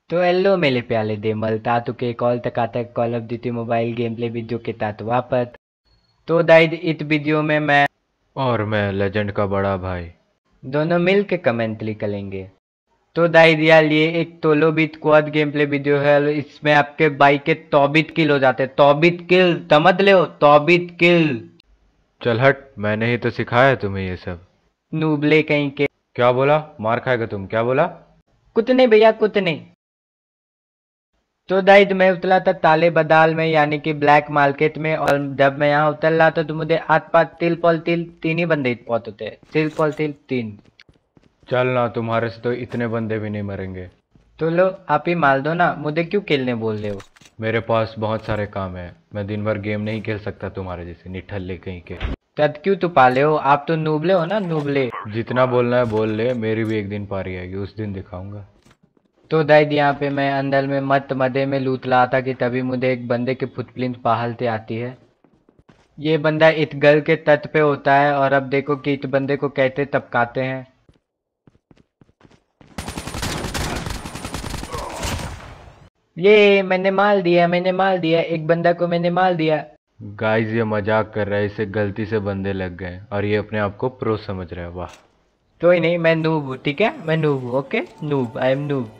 तो हेलो मेरे प्याले देमल तातु के कॉल तक आता call of duty mobile game play video के तात वापस। तो दाइद इस वीडियो में मैं और मैं लेजेंड का बड़ा भाई दोनों मिल के कमेंट्री करेंगे। तो दाइद यार ये एक तोलो beat quad game play video है और इसमें आपके बाइक के तौबीत किल हो जाते हैं। तौबीत किल समझ ले हो, तौबीत किल। चल हट, मैंने ही तो सिखाया तुम्हें ये सब। नूबले कहीं के। क्या बोला? मार खाएगा तुम? क्या बोला? कुछ नहीं भैया कुछ नहीं। तो दाइद मैं उतरा था ताले बदाल में यानी कि ब्लैक मार्केट में, और जब मैं यहाँ उतर रहा था तो मुझे आस पास तिल पल तिल तीन ही बंदे बहुत होते हैं। तिल पल तिल तीन। चल ना, तुम्हारे से तो इतने बंदे भी नहीं मरेंगे। तो लो आप ही मार दो ना, मुझे क्यों खेलने बोल रहे हो? मेरे पास बहुत सारे काम है, मैं दिन भर गेम नहीं खेल सकता तुम्हारे जैसे निठल्ले कहीं के। तद क्यों तो पाले हो? आप तो नूबले हो ना, नूबले। जितना बोलना है बोल ले, मेरी भी एक दिन पारी आएगी, उस दिन दिखाऊंगा। तो दाइद यहाँ पे मैं अंदर में मत मदे में लूट रहा था कि तभी मुझे एक बंदे की फुटप्रिंट पहालते आती है। ये बंदा इत गर्ल के तट पे होता है और अब देखो कि इस बंदे को कैसे टपकाते हैं। ये मैंने मार दिया, मैंने मार दिया, एक बंदा को मैंने मार दिया। गाइस ये मजाक कर रहा है, इसे गलती से बंदे लग गए और ये अपने आप को प्रो समझ रहा है। वाह। कोई नहीं, मैं नूब हूँ, ठीक है, मैं नूब हूँ। Okay noob, I am noob.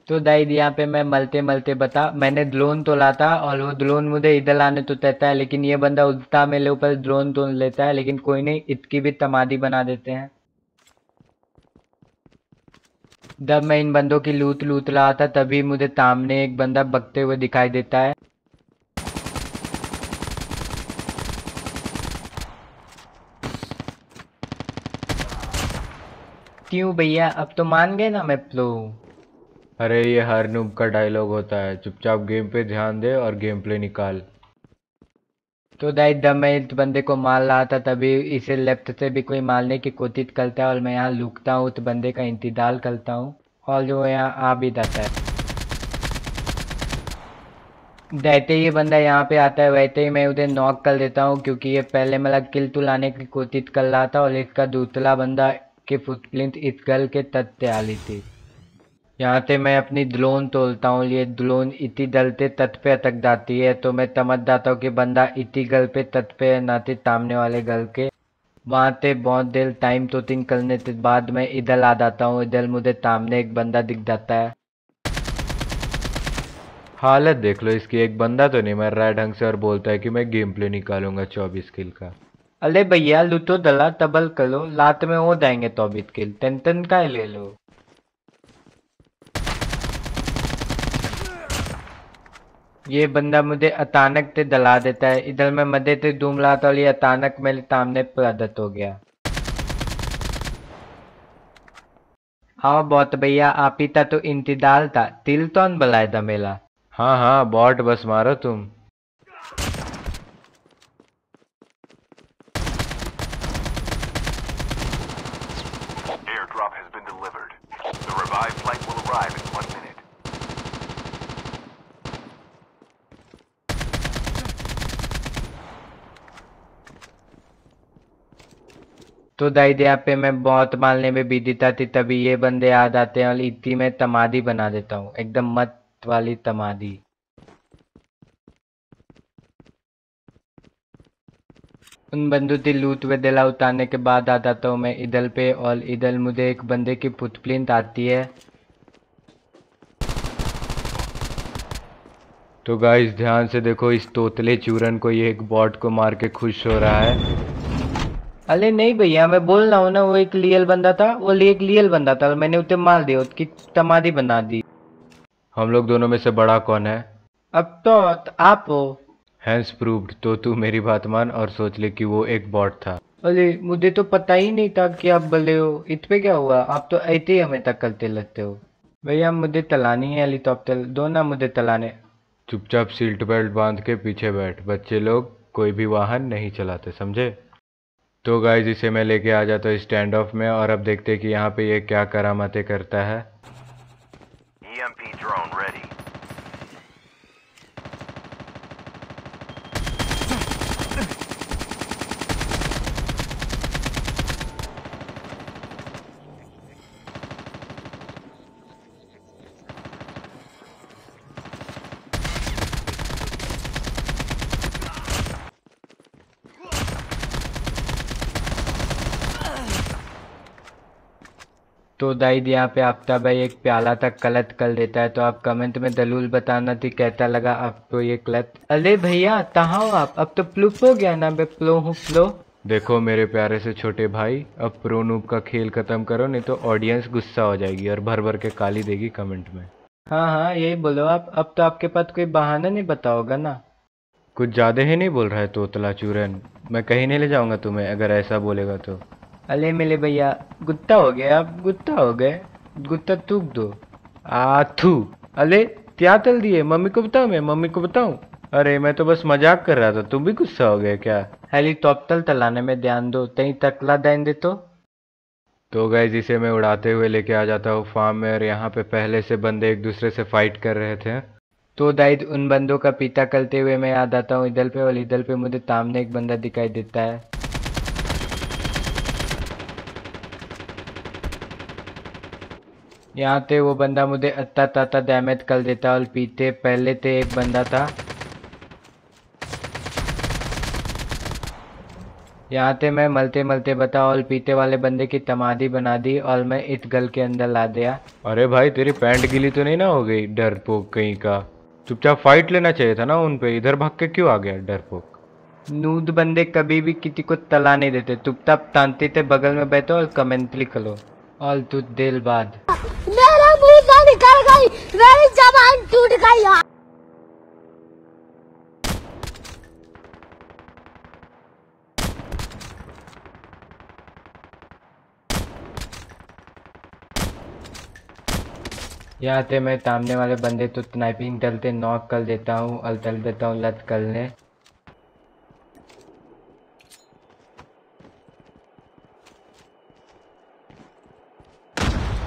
तो दाइद यहाँ पे मैं मलते मलते बता, मैंने ड्रोन तो ला था और वो ड्रोन मुझे इधर लाने तो देता है, लेकिन ये बंदा उल्टा मेरे ऊपर ड्रोन तो लेता है। लेकिन कोई नहीं, इसकी भी तमादी बना देते हैं। जब मैं इन बंदों की लूट लूट रहा था तभी मुझे सामने एक बंदा बगते हुए दिखाई देता है। क्यों भैया, अब तो मान गए ना मैं प्रो हूँ। अरे ये हर नूब का डायलॉग होता है, चुपचाप गेम पे ध्यान दे और गेम प्ले निकाल। तो दाइद जब मैं इस बंदे को मार रहा था तभी इसे लेफ्ट से भी कोई मारने की कोशिश करता है और मैं यहाँ लुकता हूँ, उस बंदे का इंतजार करता हूँ और जो यहाँ आ भी जाता है। जैसे ही ये बंदा यहाँ पे आता है वैसे ही मैं उसे नॉक कर देता हूँ, क्योंकि ये पहले मतलब किल टू लाने की कोशिश कर रहा था और इसका दूसरा बंदा की फुटप्रिंट इस गर्ल के तट से आ रही थी। यहाँ से मैं अपनी ड्रोन तोड़ता हूँ, ये ड्रोन इतनी जलते तट पे अटक जाती है तो मैं समझ जाता हूँ कि बंदा इतनी गल पे तट पे है, ना कि सामने वाले गल के। वहाँ से बहुत देर टाइम तो थिंक करने के बाद मैं इधर आ जाता हूँ। इधर मुझे सामने एक बंदा दिख जाता है। हालत देख लो इसकी, एक बंदा तो नहीं मर रहा है ढंग से और बोलता है कि मैं गेम प्ले निकालूंगा 24 किल का। अरे भैया लूटो दला तबल करो, लात में हो जाएंगे तो बीत किल, टेंशन का ले लो। ये बंदा मुझे अचानक से दला देता है, इधर मैं मजे से घूम रहा था और ये अचानक मेरे सामने प्रदत्त हो गया। हाँ बहुत भैया, आप ही था तो इंतजार था, तिल तो बलाया था मेला। हाँ हाँ बॉट, बस मारो तुम। Airdrop has been delivered. The revived flight will arrive in 1 minute. तो दाइद यहाँ पे मैं बहुत मारने में बिजी था थी, तभी ये बंदे आ जाते हैं और इतनी मैं तमादी बना देता हूँ, एकदम मत वाली तमादी। उन बंदूक की लूट व दिला उतारने के बाद आ जाता हूँ मैं इधर पे, और इधर मुझे एक बंदे की फुटप्रिंट आती है। तो गाइस ध्यान से देखो, इस तोतले चूरन को ये एक बॉट को मार के खुश हो रहा है। अरे नहीं भैया, मैं बोल रहा हूँ ना, वो एक लियल बंदा था, वो एक लियल बंदा था और मैंने उसे मार दिया, उसकी तमादी बना दी। हम लोग दोनों में से बड़ा कौन है? अब तो आप हो। Hence proved. तो तू मेरी बात मान और सोच ले कि वो एक बॉट था। अरे मुझे तो पता ही नहीं था कि आप बल्ले हो, इत पे क्या हुआ? आप तो ऐसे ही हमें तक करते लगते हो। भैया मुझे तलानी है हेलीकॉप्टर, दो ना मुझे तलाने। चुपचाप सीट बेल्ट बांध के पीछे बैठ, बच्चे लोग कोई भी वाहन नहीं चलाते, समझे? तो गाइज इसे मैं लेके आ जाता हूँ स्टैंड ऑफ में, और अब देखते हैं कि यहाँ पे ये क्या करामातें करता है। EMP drone ready. तो दाइद यहाँ पे आफ्ताब भाई एक प्याला तक कलत कर देता है, तो आप कमेंट में दलूल बताना थी कैसा लगा आपको ये कलत। अरे भैया कहाँ हो आप? अब तो प्लूप हो गया ना, मैं प्लो हूँ प्लो। देखो मेरे प्यारे से छोटे भाई, अब प्रो नूब का खेल खत्म करो, नहीं तो ऑडियंस गुस्सा हो जाएगी और भर भर के गाली देगी कमेंट में। हाँ हाँ यही बोलो आप, अब तो आपके पास कोई बहाना नहीं बताओगा ना। कुछ ज़्यादा ही नहीं बोल रहा है तोतला चूरन, मैं कहीं नहीं ले जाऊंगा तुम्हें अगर ऐसा बोलेगा तो। अले मेरे भैया गुत्ता हो गए आप, गुत्ता हो गए, गुत्ता थूक दो। आथू। अले क्या तल दिए, मम्मी को बताऊं? मैं मम्मी को बताऊं? अरे मैं तो बस मजाक कर रहा था, तुम भी गुस्सा हो गए क्या? हेलीकॉप्टर तलाने में ध्यान दो, तई तकला दें दे तो गाइस इसे मैं उड़ाते हुए लेके आ जाता हूँ फार्म में, और यहाँ पे पहले से बंदे एक दूसरे से फाइट कर रहे थे। तो दाइद उन बंदों का पीछा करते हुए मैं याद आता हूँ इधर पे, और इधर पे मुझे सामने एक बंदा दिखाई देता है। यहाँ पे वो बंदा मुझे अत्ता ताता डैमेज कर देता, और पीछे पहले से एक बंदा था। यहाँ पे मैं मलते मलते बता और पीछे वाले बंदे की तमादी बना दी, और मैं इस गल के अंदर ला दिया। अरे भाई तेरी पैंट गीली तो नहीं ना हो गई डरपोक कहीं का? चुपचाप फाइट लेना चाहिए था ना उन पे, इधर भाग के क्यों आ गया डरपोक? नूद बंदे कभी भी किसी को तला नहीं देते, चुपचाप तांते थे बगल में बैठो और कमेंट्री करो। और कुछ देर बाद मेरा मुंह से निकल गई, मेरी जबान टूट गई यार। यहाँ से मैं सामने वाले बंदे तो स्नाइपिंग डलते नॉक कर देता हूँ और चल देता हूँ लत करने।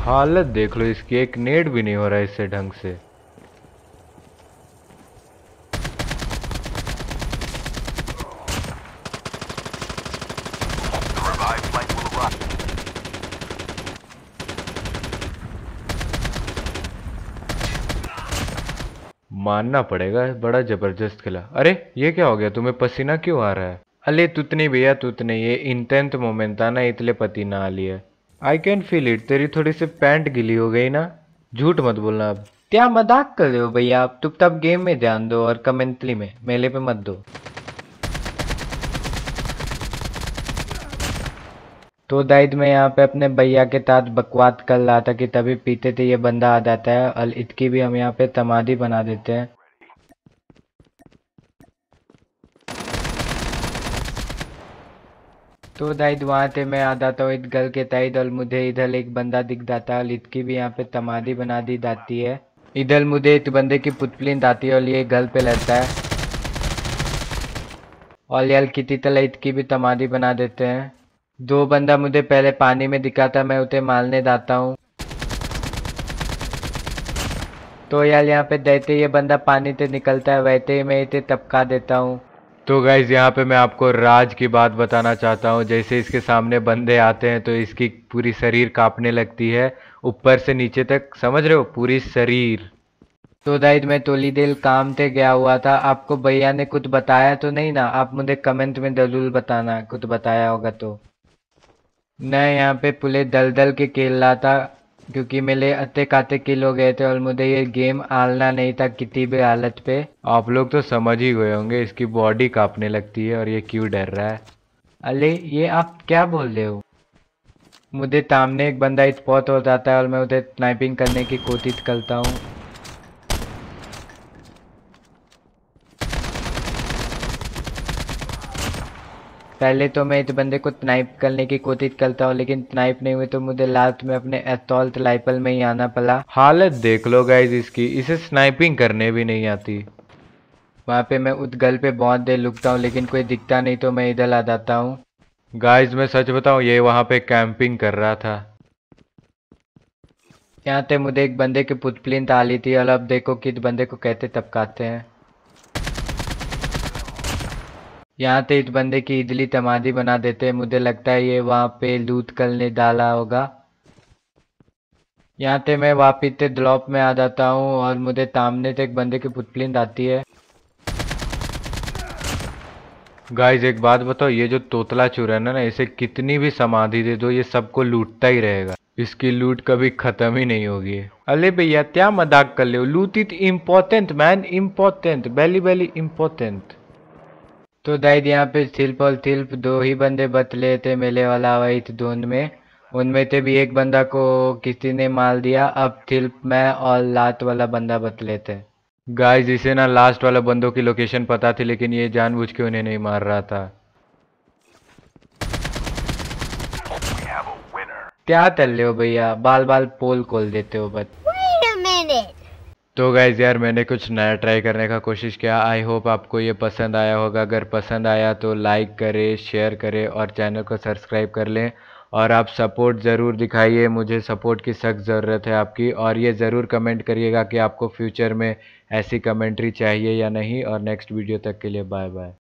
हालत देख लो इसकी, एक नेट भी नहीं हो रहा इससे ढंग से। The revived flight will arrive. मानना पड़ेगा बड़ा जबरदस्त खेला। अरे ये क्या हो गया, तुम्हें पसीना क्यों आ रहा है? अले तुतनी भैया तुतने, ये इंटेंट मोमेंट था ना इसलिए पसीना आ लिया। आई कैन फील इट, तेरी थोड़ी सी पैंट गिली हो गई ना, झूठ मत बोलना अब। क्या मजाक कर रहे हो भैया आप? चुपचाप गेम में ध्यान दो और कमेंट्री में, मेले पे मत दो। तो दाइद मैं यहाँ पे अपने भैया के साथ बकवास कर रहा था कि तभी पीते थे ये बंदा आ जाता है, और इसकी भी हम यहाँ पे समाधि बना देते हैं। तो दाइद वहाँ से मैं आ जाता हूँ इस घर के ताइद, और मुझे इधर एक बंदा दिख जाता है, और इसकी भी यहाँ पे समाधि बना दी जाती है। इधर मुझे इस बंदे की पुतलिन आती है और ये घर पे लगता है, और यार किसी तरह इसकी भी समाधि बना देते हैं। दो बंदा मुझे पहले पानी में दिखा था, मैं उसे मारने जाता हूँ। तो यार यहाँ पे जैसे ये बंदा पानी से निकलता है वैसे ही मैं इसे टपका देता हूँ। तो गाइज यहाँ पे मैं आपको राज की बात बताना चाहता हूँ। जैसे इसके सामने बंदे आते हैं तो इसकी पूरी शरीर कांपने लगती है, ऊपर से नीचे तक, समझ रहे हो, पूरी शरीर। तो दाइद मैं थोड़ी देर काम से गया हुआ था, आपको भैया ने कुछ बताया तो नहीं ना? आप मुझे कमेंट में जरूर बताना कुछ बताया होगा तो। मैं यहाँ पे पूरे दलदल के खेल रहा था क्योंकि मेरे अत्ते काते किल हो गए थे, और मुझे ये गेम आलना नहीं था किसी भी हालत पे। आप लोग तो समझ ही गए होंगे इसकी बॉडी कांपने लगती है और ये क्यों डर रहा है। अरे ये आप क्या बोल रहे हो? मुझे सामने एक बंदा स्पॉट हो जाता है और मैं उसे स्नाइपिंग करने की कोशिश करता हूँ। पहले तो मैं इस बंदे को स्नाइप करने की कोशिश करता हूँ, लेकिन स्नाइप नहीं हुई तो मुझे लास्ट में अपने असॉल्ट राइफल में ही आना पड़ा। हालत देख लो गाइज इसकी, इसे स्नाइपिंग करने भी नहीं आती। वहाँ पे मैं उस गल पे बहुत देर लुकता हूँ, लेकिन कोई दिखता नहीं तो मैं इधर आ जाता हूँ। गाइज मैं सच बताऊं, ये वहां पे कैंपिंग कर रहा था। यहाँ पे मुझे एक बंदे की पुतप्लिंथ आ ली थी, और अब देखो कि इस बंदे को कैसे टपकाते हैं। यहाँ पे इस बंदे की इजली समाधि बना देते हैं, मुझे लगता है ये वहाँ पे लूट करने डाला होगा। यहाँ पे मैं वापिस से ड्रॉप में आ जाता हूँ और मुझे सामने से एक बंदे की पुतप्लिंथ आती है। गाइज एक बात बताओ, ये जो तोतला चूरन है ना, इसे कितनी भी समाधि दे दो ये सबको लूटता ही रहेगा। इसकी लूट कभी खत्म ही नहीं होगी। अरे भैया क्या मजाक कर ले हो, लूट it important man, important, very very important. तो गाइस यहाँ पे सिर्फ दो ही बंदे बतले थे मेले वाला वाइट जोन में। उनमें से भी एक बंदा को किसी ने मार दिया। अब सिर्फ मैं और लात वाला बंदा बतले थे। गाइस इसे ना लास्ट वाला बंदों की लोकेशन पता थी, लेकिन ये जानबूझ के उन्हें नहीं मार रहा था। We have a winner. क्या कर रहे हो भैया, बाल बाल पोल खोल देते हो बस। Wait a minute. तो गाइज यार मैंने कुछ नया ट्राई करने का कोशिश किया। आई होप आपको ये पसंद आया होगा। अगर पसंद आया तो लाइक करें, शेयर करें और चैनल को सब्सक्राइब कर लें। और आप सपोर्ट ज़रूर दिखाइए, मुझे सपोर्ट की सख्त ज़रूरत है आपकी। और ये ज़रूर कमेंट करिएगा कि आपको फ्यूचर में ऐसी कमेंट्री चाहिए या नहीं। और नेक्स्ट वीडियो तक के लिए बाय बाय।